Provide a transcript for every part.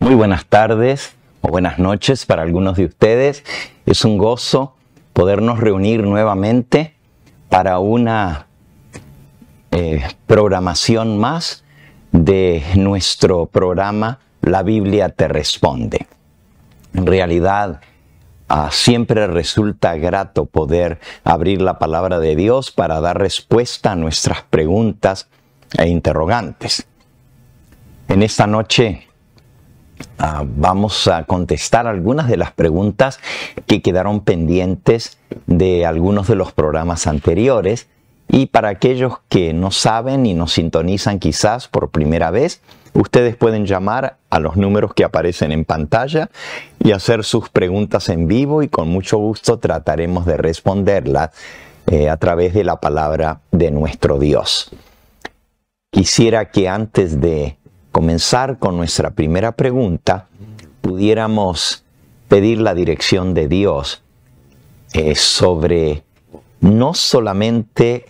Muy buenas tardes o buenas noches para algunos de ustedes. Es un gozo podernos reunir nuevamente para una programación más de nuestro programa La Biblia te responde. En realidad, siempre resulta grato poder abrir la palabra de Dios para dar respuesta a nuestras preguntas e interrogantes. En esta noche vamos a contestar algunas de las preguntas que quedaron pendientes de algunos de los programas anteriores. Y para aquellos que no saben y nos sintonizan quizás por primera vez, ustedes pueden llamar a los números que aparecen en pantalla y hacer sus preguntas en vivo, y con mucho gusto trataremos de responderlas a través de la palabra de nuestro Dios. Quisiera que antes de comenzar con nuestra primera pregunta, pudiéramos pedir la dirección de Dios sobre no solamente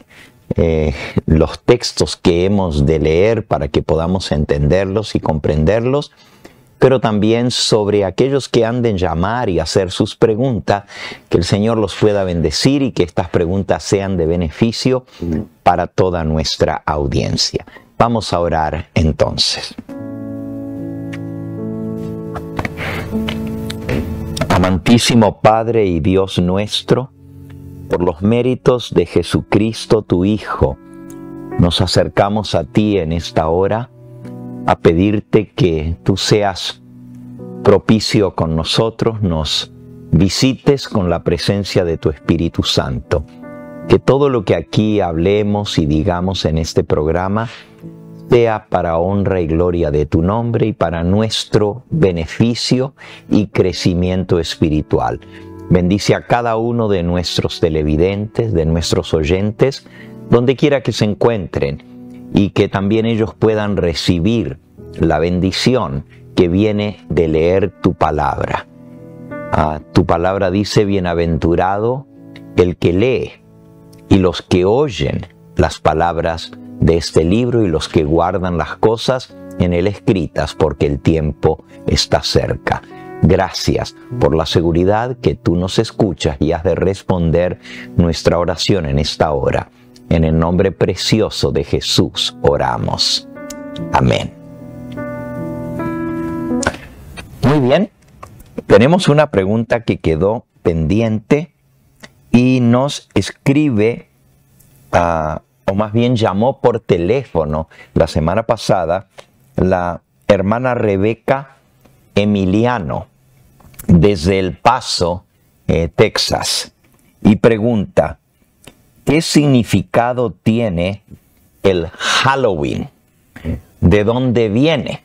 los textos que hemos de leer para que podamos entenderlos y comprenderlos, pero también sobre aquellos que han de llamar y hacer sus preguntas, que el Señor los pueda bendecir y que estas preguntas sean de beneficio para toda nuestra audiencia. Vamos a orar entonces. Amantísimo Padre y Dios nuestro, por los méritos de Jesucristo, tu Hijo, nos acercamos a ti en esta hora a pedirte que tú seas propicio con nosotros, nos visites con la presencia de tu Espíritu Santo. Que todo lo que aquí hablemos y digamos en este programa sea para honra y gloria de tu nombre y para nuestro beneficio y crecimiento espiritual. Bendice a cada uno de nuestros televidentes, de nuestros oyentes, donde quiera que se encuentren, y que también ellos puedan recibir la bendición que viene de leer tu palabra. Tu palabra dice: bienaventurado el que lee y los que oyen las palabras de este libro y los que guardan las cosas en él escritas, porque el tiempo está cerca. Gracias por la seguridad que tú nos escuchas y has de responder nuestra oración en esta hora. En el nombre precioso de Jesús oramos. Amén. Muy bien, tenemos una pregunta que quedó pendiente y nos escribe, o más bien llamó por teléfono la semana pasada, la hermana Rebeca Emiliano, desde El Paso, Texas, y pregunta: ¿qué significado tiene el Halloween? ¿De dónde viene?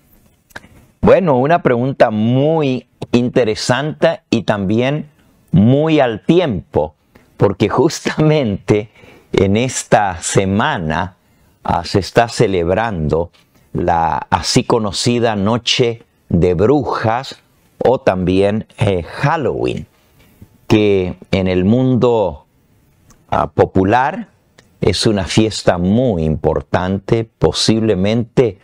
Bueno, una pregunta muy interesante y también muy al tiempo, porque justamente en esta semana se está celebrando la así conocida Noche de Brujas, o también Halloween, que en el mundo popular es una fiesta muy importante, posiblemente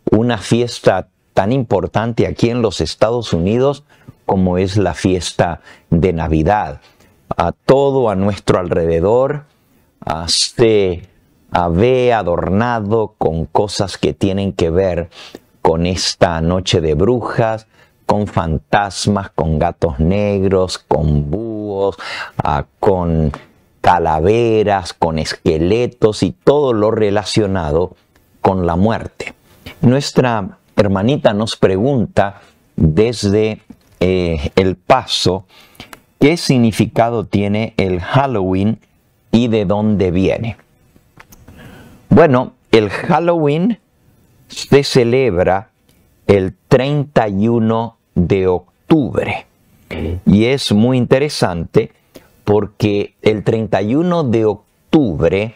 una fiesta tan importante aquí en los Estados Unidos como es la fiesta de Navidad. Todo a nuestro alrededor se ve adornado con cosas que tienen que ver con esta Noche de Brujas, con fantasmas, con gatos negros, con búhos, con calaveras, con esqueletos y todo lo relacionado con la muerte. Nuestra hermanita nos pregunta desde El Paso: ¿qué significado tiene el Halloween y de dónde viene? Bueno, el Halloween se celebra el 31 de octubre. Y es muy interesante porque el 31 de octubre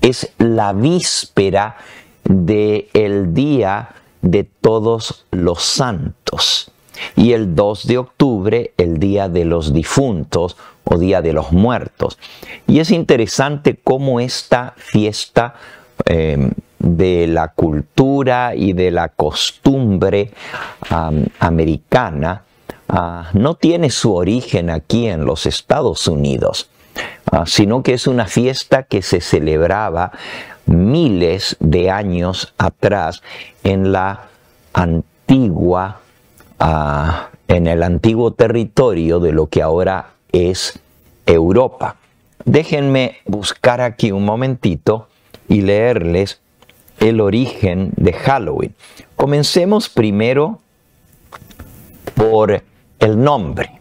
es la víspera del Día de Todos los Santos. Y el 2 de octubre, el Día de los Difuntos o Día de los Muertos. Y es interesante cómo esta fiesta de la cultura y de la costumbre costumbre americana no tiene su origen aquí en los Estados Unidos, sino que es una fiesta que se celebraba miles de años atrás en en el antiguo territorio de lo que ahora es Europa. Déjenme buscar aquí un momentito y leerles el origen de Halloween. Comencemos primero por el nombre.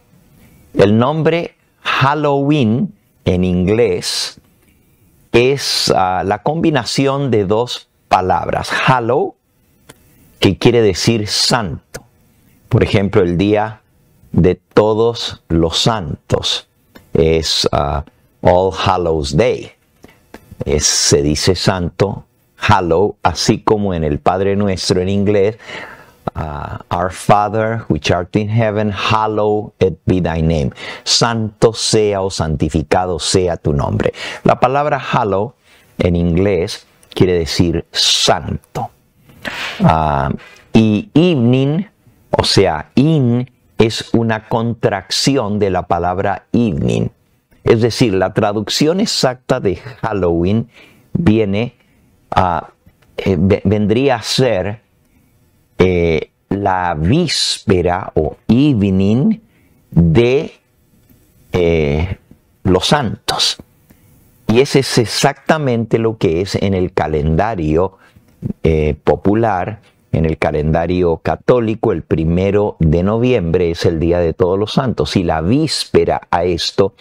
El nombre Halloween en inglés es la combinación de dos palabras. Hallow, que quiere decir santo. Por ejemplo, el Día de Todos los Santos es All Hallows Day. Se dice santo, hallow, así como en el Padre Nuestro en inglés, Our Father, which art in heaven, hallowed be thy name. Santo sea o santificado sea tu nombre. La palabra hallow en inglés quiere decir santo. Y evening, o sea, in, es una contracción de la palabra evening. Es decir, la traducción exacta de Halloween vendría a ser la víspera o evening de los santos. Y ese es exactamente lo que es en el calendario popular. En el calendario católico, el 1 de noviembre es el Día de Todos los Santos y la víspera a esto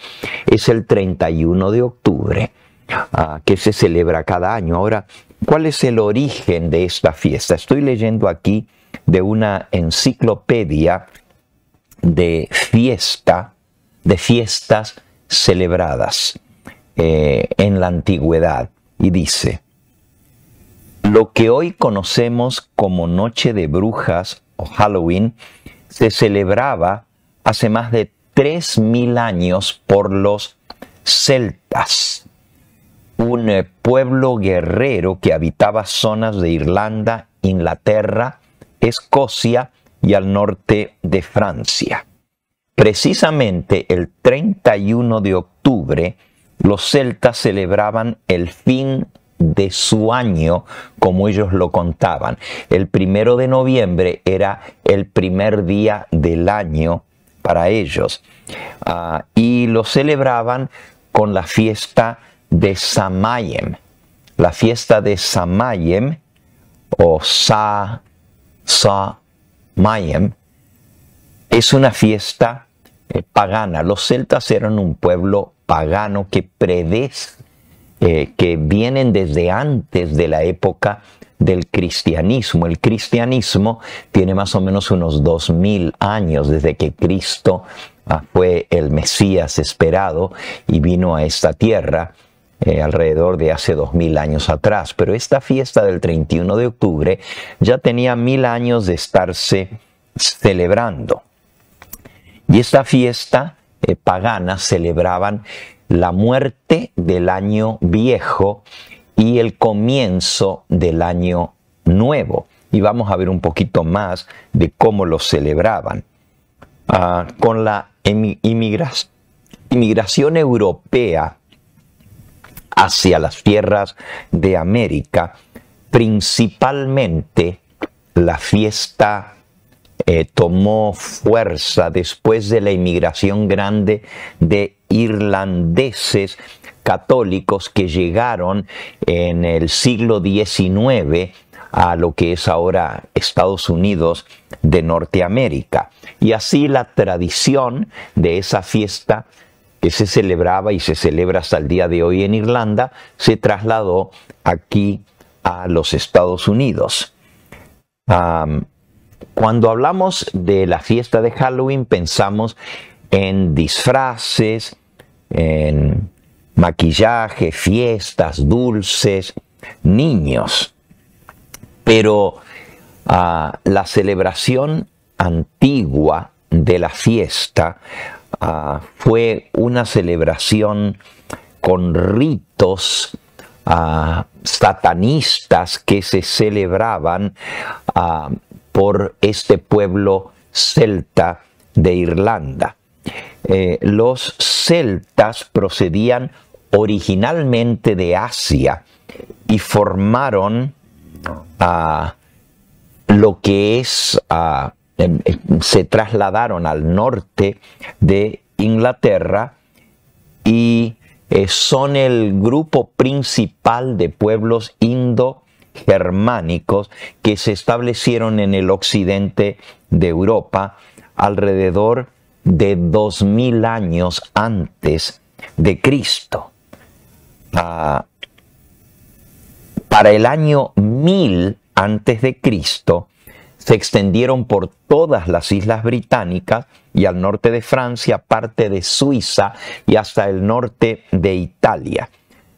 es el 31 de octubre, que se celebra cada año. Ahora, ¿cuál es el origen de esta fiesta? Estoy leyendo aquí de una enciclopedia de fiestas celebradas en la antigüedad y dice: lo que hoy conocemos como Noche de Brujas o Halloween se celebraba hace más de 3000 años por los celtas, un pueblo guerrero que habitaba zonas de Irlanda, Inglaterra, Escocia y al norte de Francia. Precisamente el 31 de octubre, los celtas celebraban el fin de su año, como ellos lo contaban. El 1 de noviembre era el primer día del año para ellos. Y lo celebraban con la fiesta de Samayem. La fiesta de Samayem o Samayem es una fiesta pagana. Los celtas eran un pueblo pagano que vienen desde antes de la época del cristianismo. El cristianismo tiene más o menos unos 2000 años desde que Cristo fue el Mesías esperado y vino a esta tierra alrededor de hace 2000 años atrás. Pero esta fiesta del 31 de octubre ya tenía 1000 años de estarse celebrando. Y esta fiesta pagana celebraban la muerte del año viejo y el comienzo del año nuevo. Y vamos a ver un poquito más de cómo lo celebraban. Con la inmigración europea hacia las tierras de América, principalmente la fiesta tomó fuerza después de la inmigración grande de irlandeses católicos que llegaron en el siglo XIX a lo que es ahora Estados Unidos de Norteamérica. Y así la tradición de esa fiesta que se celebraba y se celebra hasta el día de hoy en Irlanda, se trasladó aquí a los Estados Unidos. Cuando hablamos de la fiesta de Halloween, pensamos en disfraces, en maquillaje, fiestas, dulces, niños. Pero la celebración antigua de la fiesta fue una celebración con ritos satanistas que se celebraban por este pueblo celta de Irlanda. Los celtas procedían originalmente de Asia y formaron lo que es, se trasladaron al norte de Inglaterra y son el grupo principal de pueblos indo-germánicos que se establecieron en el occidente de Europa alrededor de 2000 años antes de Cristo. Para el año 1000 antes de Cristo se extendieron por todas las islas británicas y al norte de Francia, parte de Suiza y hasta el norte de Italia.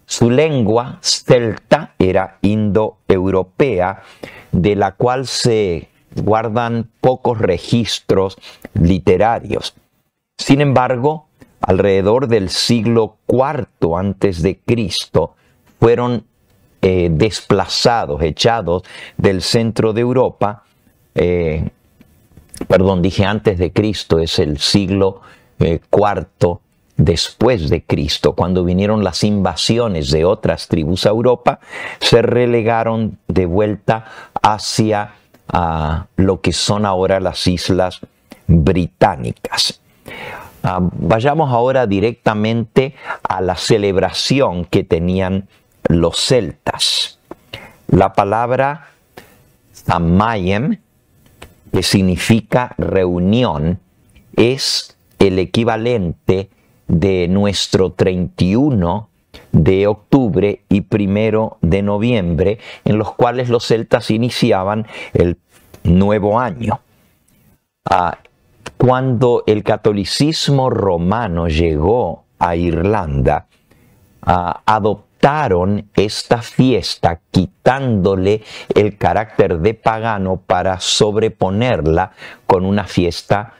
Su lengua celta era indoeuropea, de la cual se guardan pocos registros literarios. Sin embargo, alrededor del siglo IV antes de Cristo fueron desplazados, echados del centro de Europa. Perdón, dije antes de Cristo, es el siglo IV después de Cristo. Cuando vinieron las invasiones de otras tribus a Europa, se relegaron de vuelta hacia lo que son ahora las islas británicas. Vayamos ahora directamente a la celebración que tenían los celtas. La palabra Samayem, que significa reunión, es el equivalente de nuestro 31 de octubre y 1 de noviembre, en los cuales los celtas iniciaban el nuevo año. Cuando el catolicismo romano llegó a Irlanda, adoptaron esta fiesta quitándole el carácter de pagano para sobreponerla con una fiesta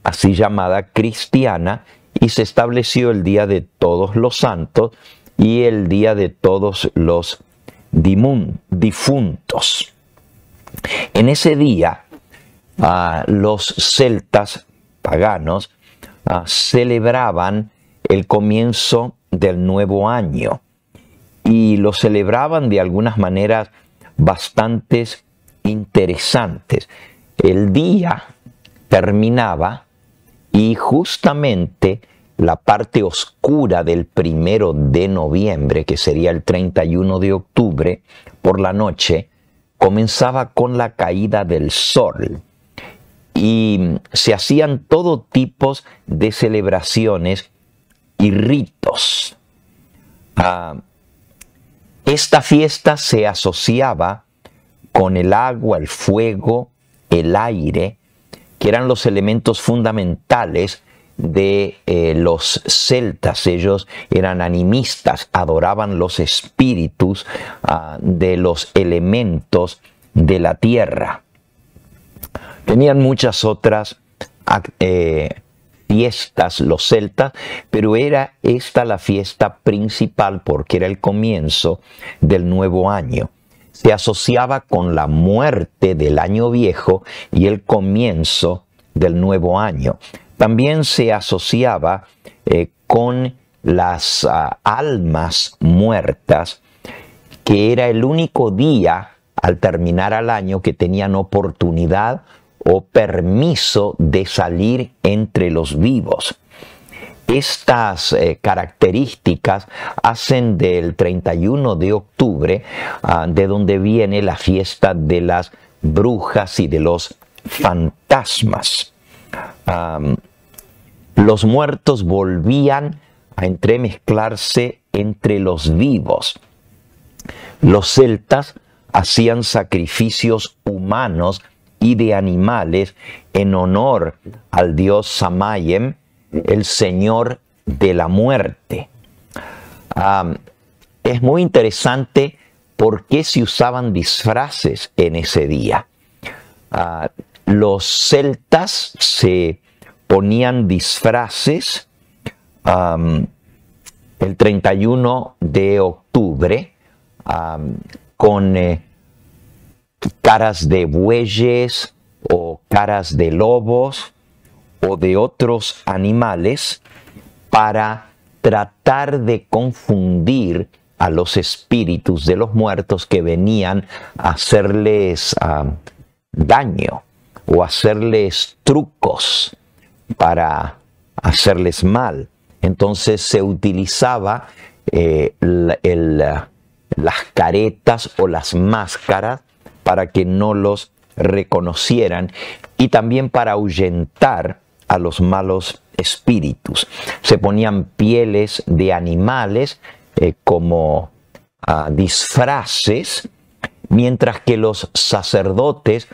así llamada cristiana, y se estableció el Día de Todos los Santos y el Día de Todos los Difuntos. En ese día, los celtas paganos celebraban el comienzo del nuevo año, y lo celebraban de algunas maneras bastante interesantes. El día terminaba y justamente la parte oscura del 1 de noviembre, que sería el 31 de octubre, por la noche, comenzaba con la caída del sol. Y se hacían todo tipo de celebraciones y ritos. Esta fiesta se asociaba con el agua, el fuego, el aire, que eran los elementos fundamentales de los celtas. Ellos eran animistas, adoraban los espíritus de los elementos de la tierra. Tenían muchas otras fiestas los celtas, pero era esta la fiesta principal porque era el comienzo del nuevo año. Se asociaba con la muerte del año viejo y el comienzo del nuevo año. También se asociaba con las almas muertas, que era el único día al terminar el año que tenían oportunidad o permiso de salir entre los vivos. Estas características hacen del 31 de octubre, de donde viene la fiesta de las brujas y de los fantasmas. Los muertos volvían a entremezclarse entre los vivos. Los celtas hacían sacrificios humanos y de animales en honor al dios Samayem, el señor de la muerte. Es muy interesante por qué se usaban disfraces en ese día. Los celtas se ponían disfraces el 31 de octubre con caras de bueyes, o caras de lobos o de otros animales para tratar de confundir a los espíritus de los muertos que venían a hacerles daño o hacerles trucos para hacerles mal. Entonces se utilizaba las caretas o las máscaras para que no los reconocieran y también para ahuyentar a los malos espíritus. Se ponían pieles de animales como disfraces, mientras que los sacerdotes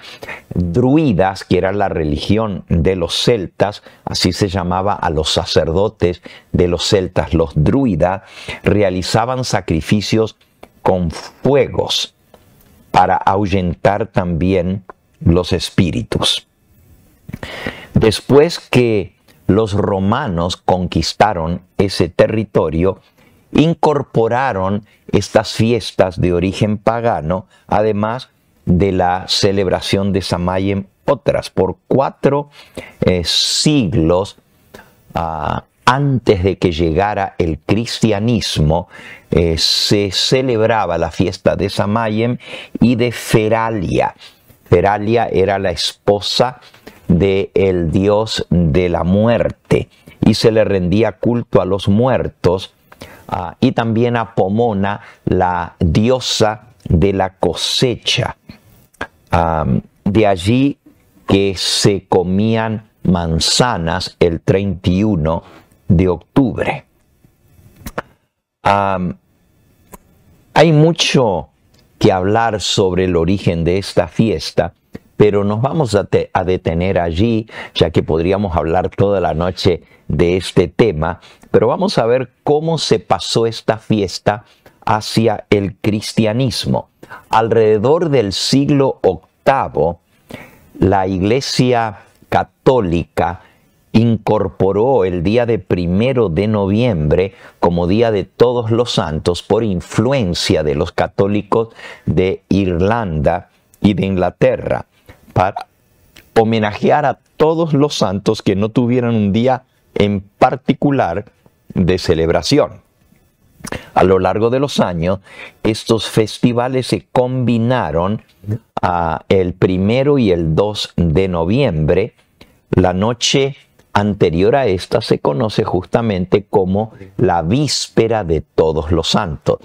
druidas, que era la religión de los celtas, así se llamaba a los sacerdotes de los celtas, los druidas, realizaban sacrificios con fuegos para ahuyentar también los espíritus. Después que los romanos conquistaron ese territorio, incorporaron estas fiestas de origen pagano, además de la celebración de Samayem, otras. Por 4 siglos antes de que llegara el cristianismo, se celebraba la fiesta de Samayem y de Feralia. Feralia era la esposa del dios de la muerte y se le rendía culto a los muertos, y también a Pomona, la diosa de la cosecha. De allí que se comían manzanas el 31 de octubre. Hay mucho que hablar sobre el origen de esta fiesta, pero nos vamos a detener allí, ya que podríamos hablar toda la noche de este tema, pero vamos a ver cómo se pasó esta fiesta hacia el cristianismo. Alrededor del siglo VIII, la Iglesia Católica incorporó el día de 1 de noviembre como Día de Todos los Santos por influencia de los católicos de Irlanda y de Inglaterra, para homenajear a todos los santos que no tuvieran un día en particular de celebración. A lo largo de los años, estos festivales se combinaron el 1 y el 2 de noviembre. La noche anterior a esta se conoce justamente como la víspera de Todos los Santos.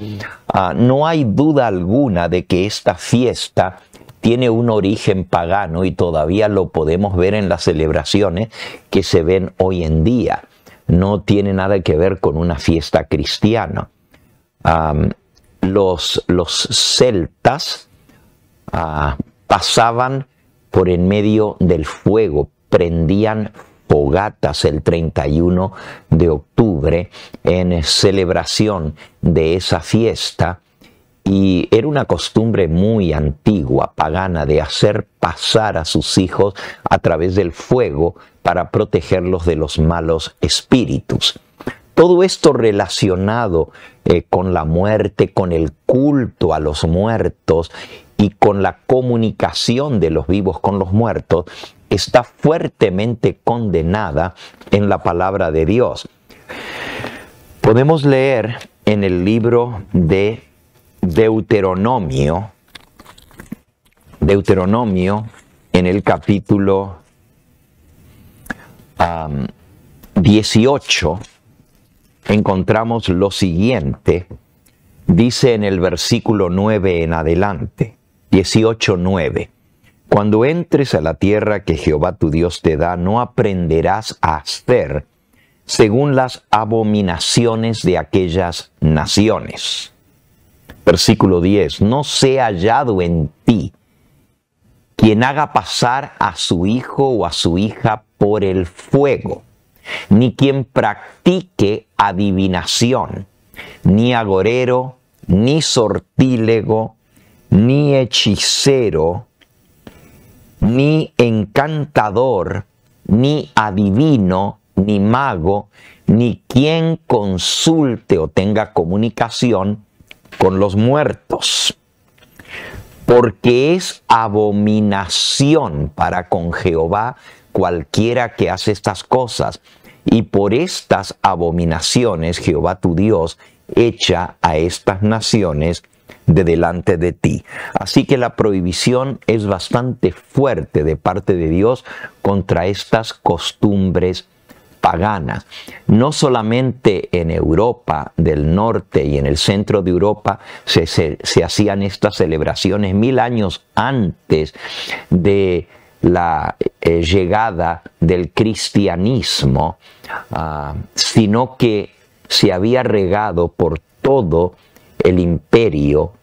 No hay duda alguna de que esta fiesta tiene un origen pagano y todavía lo podemos ver en las celebraciones que se ven hoy en día. No tiene nada que ver con una fiesta cristiana. Los celtas pasaban por en medio del fuego, prendían fogatas el 31 de octubre en celebración de esa fiesta. Y era una costumbre muy antigua, pagana, de hacer pasar a sus hijos a través del fuego para protegerlos de los malos espíritus. Todo esto relacionado con la muerte, con el culto a los muertos y con la comunicación de los vivos con los muertos, está fuertemente condenada en la palabra de Dios. Podemos leer en el libro de Deuteronomio en el capítulo 18, encontramos lo siguiente. Dice en el versículo 9 en adelante, 18:9: Cuando entres a la tierra que Jehová tu Dios te da, no aprenderás a hacer según las abominaciones de aquellas naciones. Versículo 10: No sea hallado en ti quien haga pasar a su hijo o a su hija por el fuego, ni quien practique adivinación, ni agorero, ni sortílego, ni hechicero, ni encantador, ni adivino, ni mago, ni quien consulte o tenga comunicación con los muertos. porque es abominación para con Jehová cualquiera que hace estas cosas. Y por estas abominaciones Jehová tu Dios echa a estas naciones de delante de ti. Así que la prohibición es bastante fuerte de parte de Dios contra estas costumbres paganas. No solamente en Europa del norte y en el centro de Europa se hacían estas celebraciones 1000 años antes de la llegada del cristianismo, sino que se había regado por todo el imperio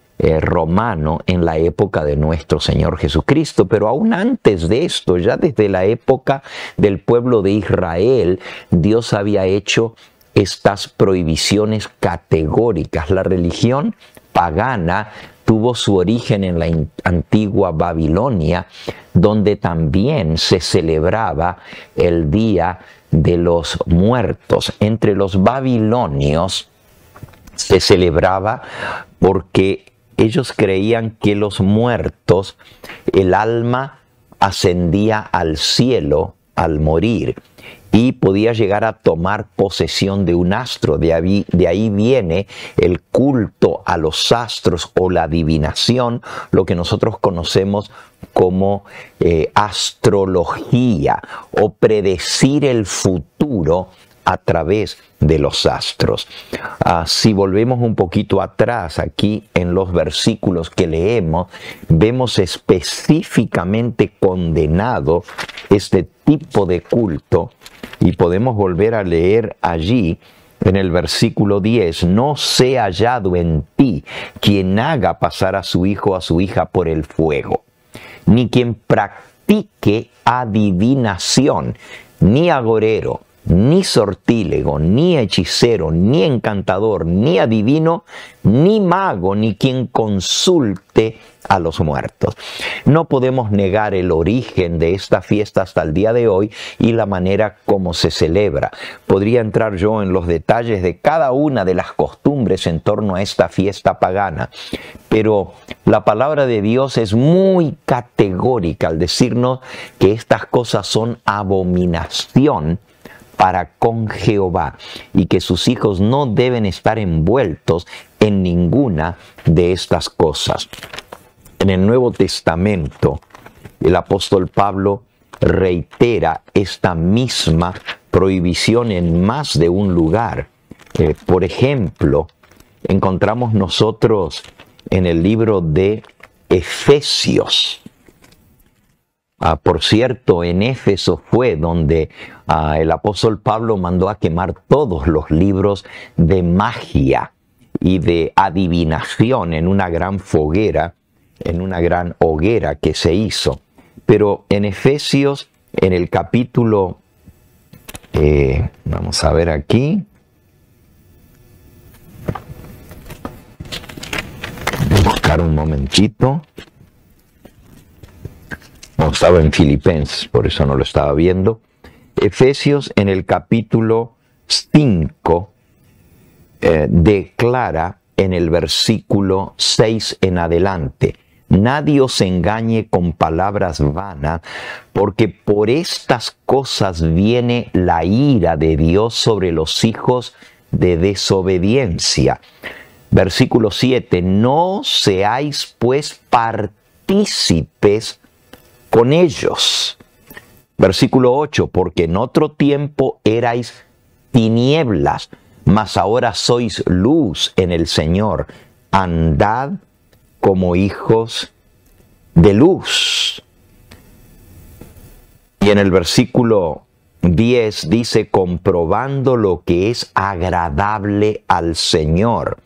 romano en la época de nuestro Señor Jesucristo. Pero aún antes de esto, ya desde la época del pueblo de Israel, Dios había hecho estas prohibiciones categóricas. La religión pagana tuvo su origen en la antigua Babilonia, donde también se celebraba el Día de los Muertos. Entre los babilonios se celebraba porque ellos creían que los muertos, el alma ascendía al cielo al morir y podía llegar a tomar posesión de un astro. De ahí viene el culto a los astros o la adivinación, lo que nosotros conocemos como astrología o predecir el futuro a través de los astros. Si volvemos un poquito atrás, aquí en los versículos que leemos, vemos específicamente condenado este tipo de culto, y podemos volver a leer allí en el versículo 10, no sea hallado en ti quien haga pasar a su hijo o a su hija por el fuego, ni quien practique adivinación, ni agorero, ni sortílego, ni hechicero, ni encantador, ni adivino, ni mago, ni quien consulte a los muertos. No podemos negar el origen de esta fiesta hasta el día de hoy y la manera como se celebra. Podría entrar yo en los detalles de cada una de las costumbres en torno a esta fiesta pagana, pero la palabra de Dios es muy categórica al decirnos que estas cosas son abominación para con Jehová y que sus hijos no deben estar envueltos en ninguna de estas cosas. En el Nuevo Testamento, el apóstol Pablo reitera esta misma prohibición en más de un lugar. Por ejemplo, encontramos nosotros en el libro de Efesios. Por cierto, en Éfeso fue donde el apóstol Pablo mandó a quemar todos los libros de magia y de adivinación en una gran foguera, en una gran hoguera que se hizo. Pero en Efesios, en el capítulo, vamos a ver aquí, voy a buscar un momentito. No, estaba en Filipenses, por eso no lo estaba viendo. Efesios en el capítulo 5 declara en el versículo 6 en adelante: nadie os engañe con palabras vanas, porque por estas cosas viene la ira de Dios sobre los hijos de desobediencia. Versículo 7, no seáis pues partícipes con ellos. Versículo 8, porque en otro tiempo erais tinieblas, mas ahora sois luz en el Señor. Andad como hijos de luz. Y en el versículo 10 dice, comprobando lo que es agradable al Señor.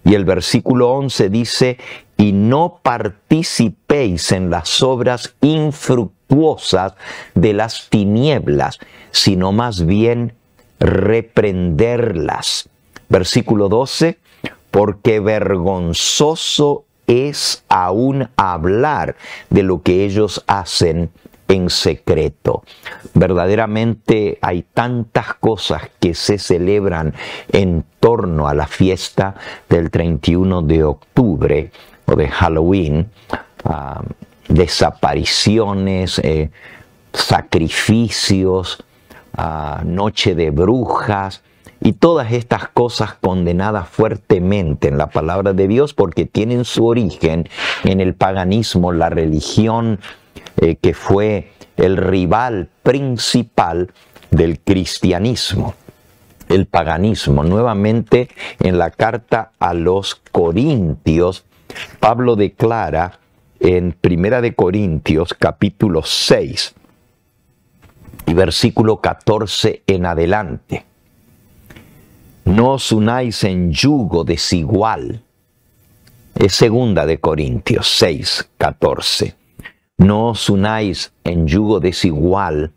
Y el versículo 11 dice, y no participéis en las obras infructuosas de las tinieblas, sino más bien reprenderlas. Versículo 12, porque vergonzoso es aún hablar de lo que ellos hacen en secreto. Verdaderamente hay tantas cosas que se celebran en torno a la fiesta del 31 de octubre o de Halloween, desapariciones, sacrificios, noche de brujas y todas estas cosas condenadas fuertemente en la palabra de Dios porque tienen su origen en el paganismo, la religión que fue el rival principal del cristianismo. El paganismo. Nuevamente en la carta a los Corintios, Pablo declara en 1 de Corintios capítulo 6 y versículo 14 en adelante: no os unáis en yugo desigual. Es 2 de Corintios 6, 14. No os unáis en yugo desigual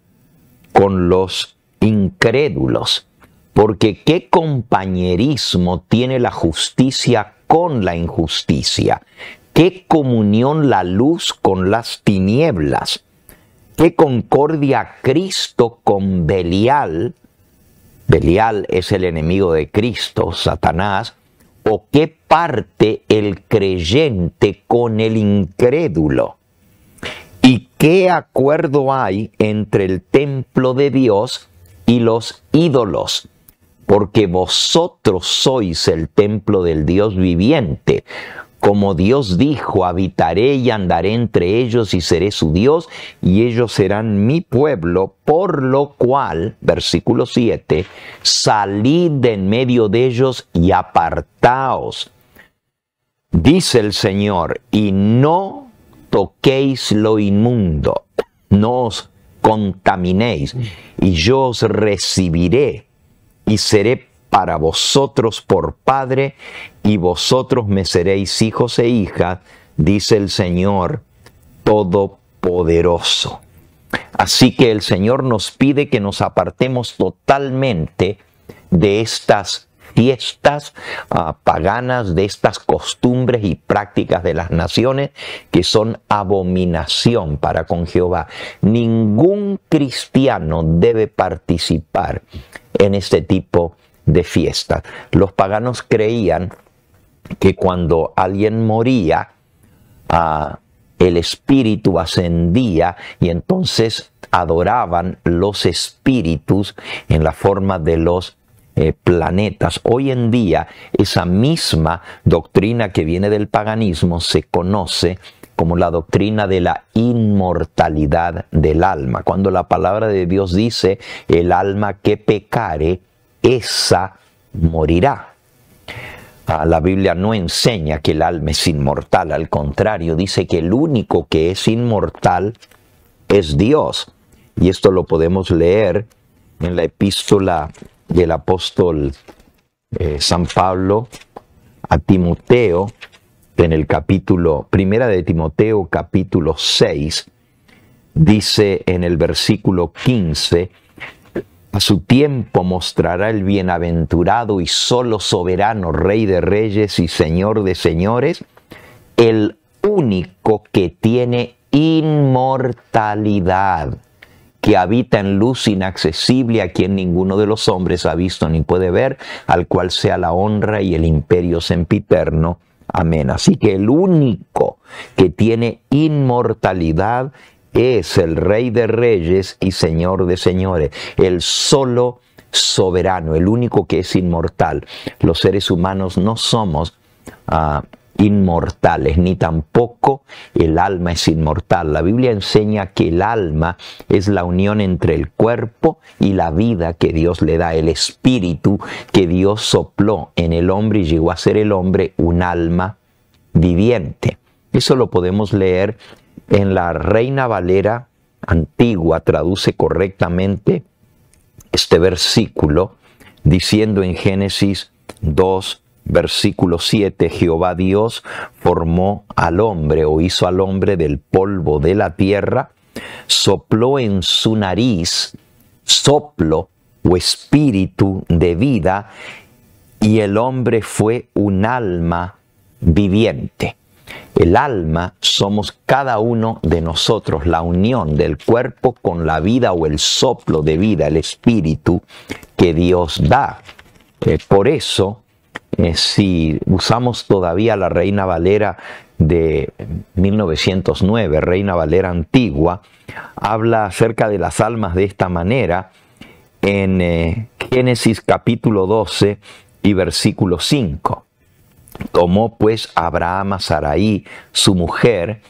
con los incrédulos, porque ¿qué compañerismo tiene la justicia con la injusticia? ¿Qué comunión la luz con las tinieblas? ¿Qué concordia Cristo con Belial? Belial es el enemigo de Cristo, Satanás. ¿O qué parte el creyente con el incrédulo? ¿Y qué acuerdo hay entre el templo de Dios y los ídolos? Porque vosotros sois el templo del Dios viviente. Como Dios dijo, habitaré y andaré entre ellos y seré su Dios, y ellos serán mi pueblo, por lo cual, versículo 7, salid de en medio de ellos y apartaos, dice el Señor, y no toquéis lo inmundo, no os contaminéis, y yo os recibiré, y seré para vosotros por Padre, y vosotros me seréis hijos e hijas, dice el Señor Todopoderoso. Así que el Señor nos pide que nos apartemos totalmente de estas fiestas paganas, de estas costumbres y prácticas de las naciones que son abominación para con Jehová. Ningún cristiano debe participar en este tipo de fiestas. Los paganos creían que cuando alguien moría, el espíritu ascendía y entonces adoraban los espíritus en la forma de los planetas. Hoy en día, esa misma doctrina que viene del paganismo se conoce como la doctrina de la inmortalidad del alma. Cuando la palabra de Dios dice, el alma que pecare, esa morirá. La Biblia no enseña que el alma es inmortal, al contrario, dice que el único que es inmortal es Dios. Y esto lo podemos leer en la epístola del apóstol San Pablo a Timoteo, en el capítulo, 1 de Timoteo, capítulo 6, dice en el versículo 15, a su tiempo mostrará el bienaventurado y solo soberano Rey de reyes y Señor de señores, el único que tiene inmortalidad, que habita en luz inaccesible, a quien ninguno de los hombres ha visto ni puede ver, al cual sea la honra y el imperio sempiterno. Amén. Así que el único que tiene inmortalidad es el Rey de reyes y Señor de señores, el solo soberano, el único que es inmortal. Los seres humanos no somos inmortales, ni tampoco el alma es inmortal. La Biblia enseña que el alma es la unión entre el cuerpo y la vida que Dios le da, el espíritu que Dios sopló en el hombre y llegó a ser el hombre un alma viviente. Eso lo podemos leer en la Reina Valera antigua, traduce correctamente este versículo diciendo en Génesis 2, versículo 7, Jehová Dios formó al hombre o hizo al hombre del polvo de la tierra, sopló en su nariz soplo o espíritu de vida y el hombre fue un alma viviente. El alma somos cada uno de nosotros, la unión del cuerpo con la vida o el soplo de vida, el espíritu que Dios da. Por eso si usamos todavía la Reina Valera de 1909, Reina Valera antigua, habla acerca de las almas de esta manera en Génesis capítulo 12 y versículo 5. Tomó pues Abraham a Sarai, su mujer,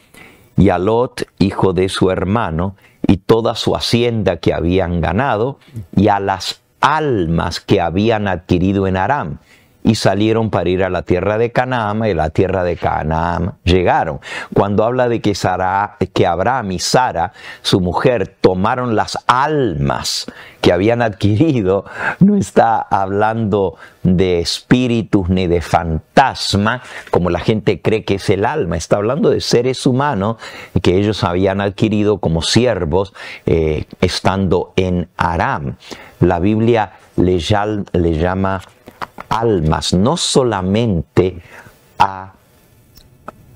y a Lot, hijo de su hermano, y toda su hacienda que habían ganado, y a las almas que habían adquirido en Aram, y salieron para ir a la tierra de Canaán, y la tierra de Canaán llegaron. Cuando habla de que Abraham y Sara, su mujer, tomaron las almas que habían adquirido, no está hablando de espíritus ni de fantasma, como la gente cree que es el alma. Está hablando de seres humanos que ellos habían adquirido como siervos estando en Aram. La Biblia le llama almas no solamente a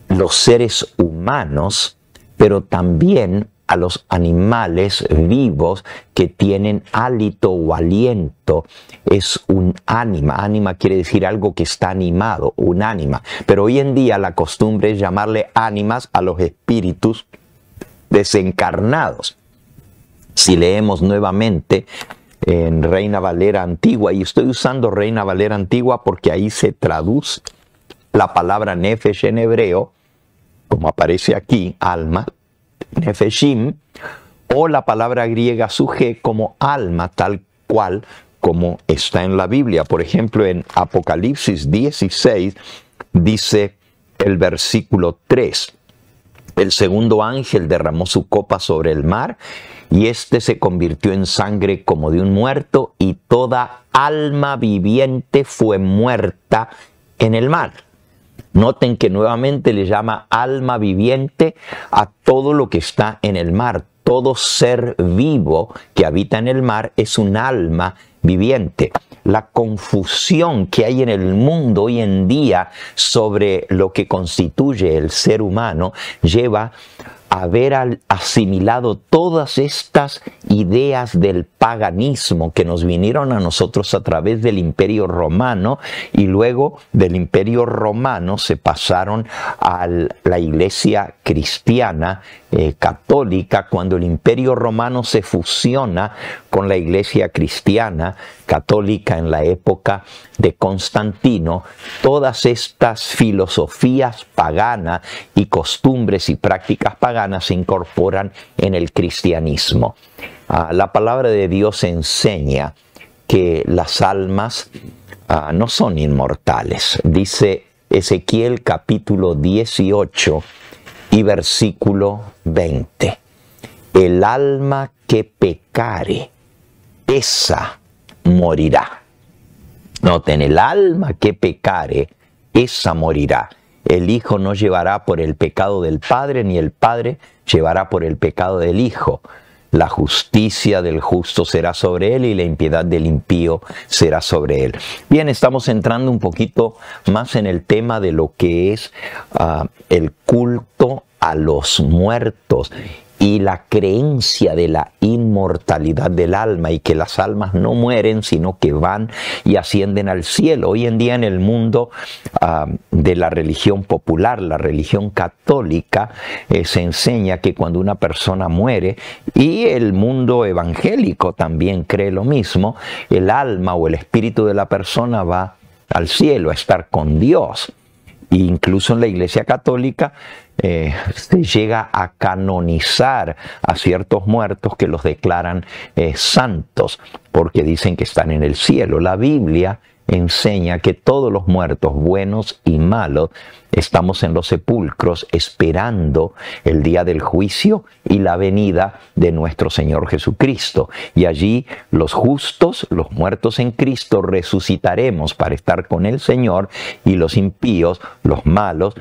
los seres humanos, pero también a los animales vivos que tienen hálito o aliento. Es un ánima. Ánima quiere decir algo que está animado, un ánima. Pero hoy en día la costumbre es llamarle ánimas a los espíritus desencarnados. Si leemos nuevamente en Reina Valera Antigua, y estoy usando Reina Valera Antigua porque ahí se traduce la palabra nefesh en hebreo, como aparece aquí, alma, nefeshim, o la palabra griega suje como alma, tal cual como está en la Biblia. Por ejemplo, en Apocalipsis 16 dice el versículo 3, el segundo ángel derramó su copa sobre el mar, y éste se convirtió en sangre como de un muerto, y toda alma viviente fue muerta en el mar. Noten que nuevamente le llama alma viviente a todo lo que está en el mar. Todo ser vivo que habita en el mar es un alma viviente. La confusión que hay en el mundo hoy en día sobre lo que constituye el ser humano lleva a haber asimilado todas estas ideas del paganismo que nos vinieron a nosotros a través del Imperio Romano, y luego del Imperio Romano se pasaron a la Iglesia cristiana católica. Cuando el Imperio Romano se fusiona con la Iglesia cristiana católica en la época de Constantino, todas estas filosofías paganas y costumbres y prácticas paganas se incorporan en el cristianismo. La palabra de Dios enseña que las almas no son inmortales. Dice Ezequiel capítulo 18 y versículo 20. El alma que pecare, esa morirá. Noten, el alma que pecare, esa morirá. El Hijo no llevará por el pecado del Padre, ni el Padre llevará por el pecado del Hijo. La justicia del justo será sobre él, y la impiedad del impío será sobre él. Bien, estamos entrando un poquito más en el tema de lo que es el culto a los muertos y la creencia de la inmortalidad del alma, y que las almas no mueren, sino que van y ascienden al cielo. Hoy en día en el mundo de la religión popular, la religión católica, se enseña que cuando una persona muere, y el mundo evangélico también cree lo mismo, el alma o el espíritu de la persona va al cielo a estar con Dios. E incluso en la Iglesia Católica se llega a canonizar a ciertos muertos que los declaran santos, porque dicen que están en el cielo. La Biblia enseña que todos los muertos, buenos y malos, estamos en los sepulcros esperando el día del juicio y la venida de nuestro Señor Jesucristo. Y allí los justos, los muertos en Cristo, resucitaremos para estar con el Señor, y los impíos, los malos,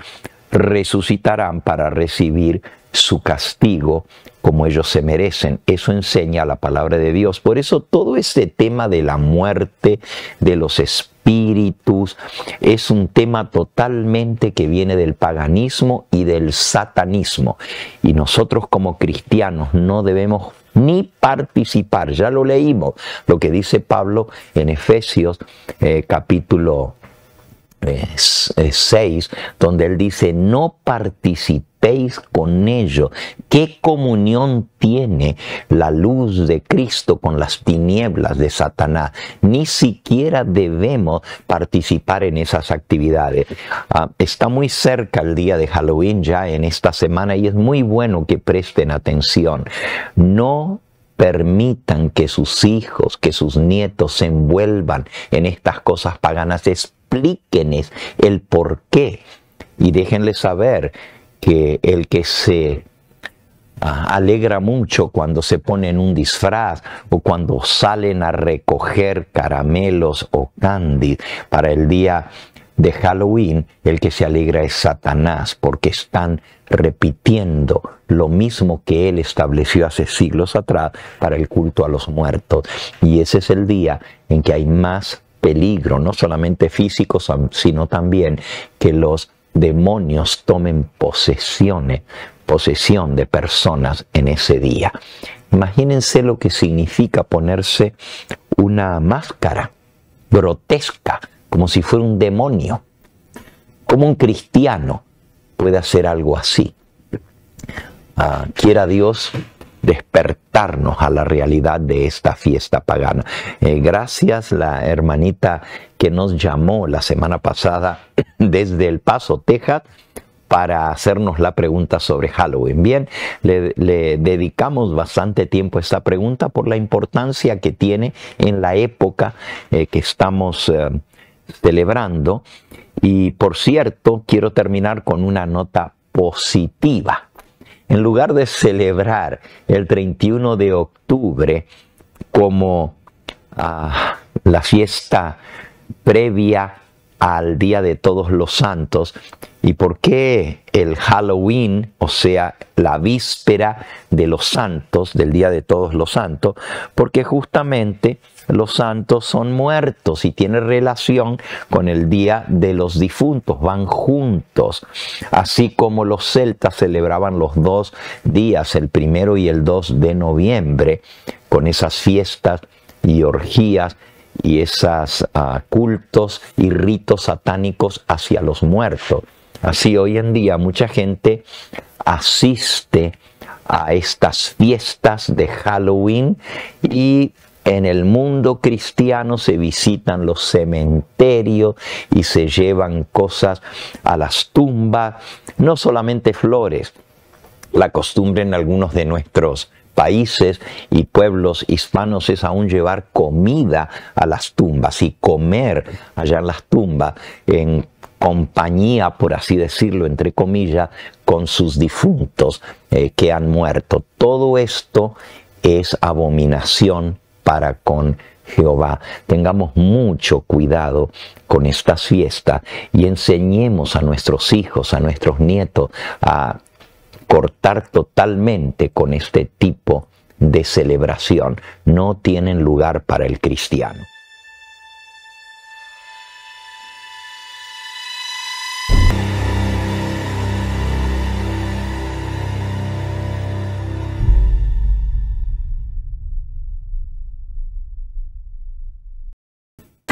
resucitarán para recibir su castigo como ellos se merecen. Eso enseña la palabra de Dios. Por eso todo este tema de la muerte, de los espíritus, es un tema totalmente que viene del paganismo y del satanismo. Y nosotros como cristianos no debemos ni participar. Ya lo leímos, lo que dice Pablo en Efesios capítulo 6, donde él dice, no participéis con ellos. ¿Qué comunión tiene la luz de Cristo con las tinieblas de Satanás? Ni siquiera debemos participar en esas actividades. Está muy cerca el día de Halloween ya en esta semana y es muy bueno que presten atención. No permitan que sus hijos, que sus nietos se envuelvan en estas cosas paganas. Explíquenles el por qué y déjenles saber que el que se alegra mucho cuando se ponen un disfraz o cuando salen a recoger caramelos o candy para el día de Halloween, el que se alegra es Satanás, porque están repitiendo lo mismo que él estableció hace siglos atrás para el culto a los muertos. Y ese es el día en que hay más peligro, no solamente físico, sino también que los demonios tomen posesión de personas en ese día. Imagínense lo que significa ponerse una máscara grotesca, como si fuera un demonio. ¿Cómo un cristiano puede hacer algo así? Quiera Dios despertarnos a la realidad de esta fiesta pagana. Gracias la hermanita que nos llamó la semana pasada desde El Paso, Texas, para hacernos la pregunta sobre Halloween. Bien, le dedicamos bastante tiempo a esta pregunta por la importancia que tiene en la época que estamos celebrando. Y por cierto, quiero terminar con una nota positiva. En lugar de celebrar el 31 de octubre como la fiesta previa al Día de Todos los Santos, ¿y por qué el Halloween, o sea, la víspera de los santos, del Día de Todos los Santos? Porque justamente los santos son muertos y tiene relación con el Día de los Difuntos, van juntos. Así como los celtas celebraban los 2 días, el 1 y el 2 de noviembre, con esas fiestas y orgías y esos cultos y ritos satánicos hacia los muertos. Así hoy en día mucha gente asiste a estas fiestas de Halloween y en el mundo cristiano se visitan los cementerios y se llevan cosas a las tumbas, no solamente flores. La costumbre en algunos de nuestros países y pueblos hispanos es aún llevar comida a las tumbas y comer allá en las tumbas en compañía, por así decirlo, entre comillas, con sus difuntos que han muerto. Todo esto es abominación para con Jehová. Tengamos mucho cuidado con estas fiestas y enseñemos a nuestros hijos, a nuestros nietos a cortar totalmente con este tipo de celebración. No tienen lugar para el cristiano.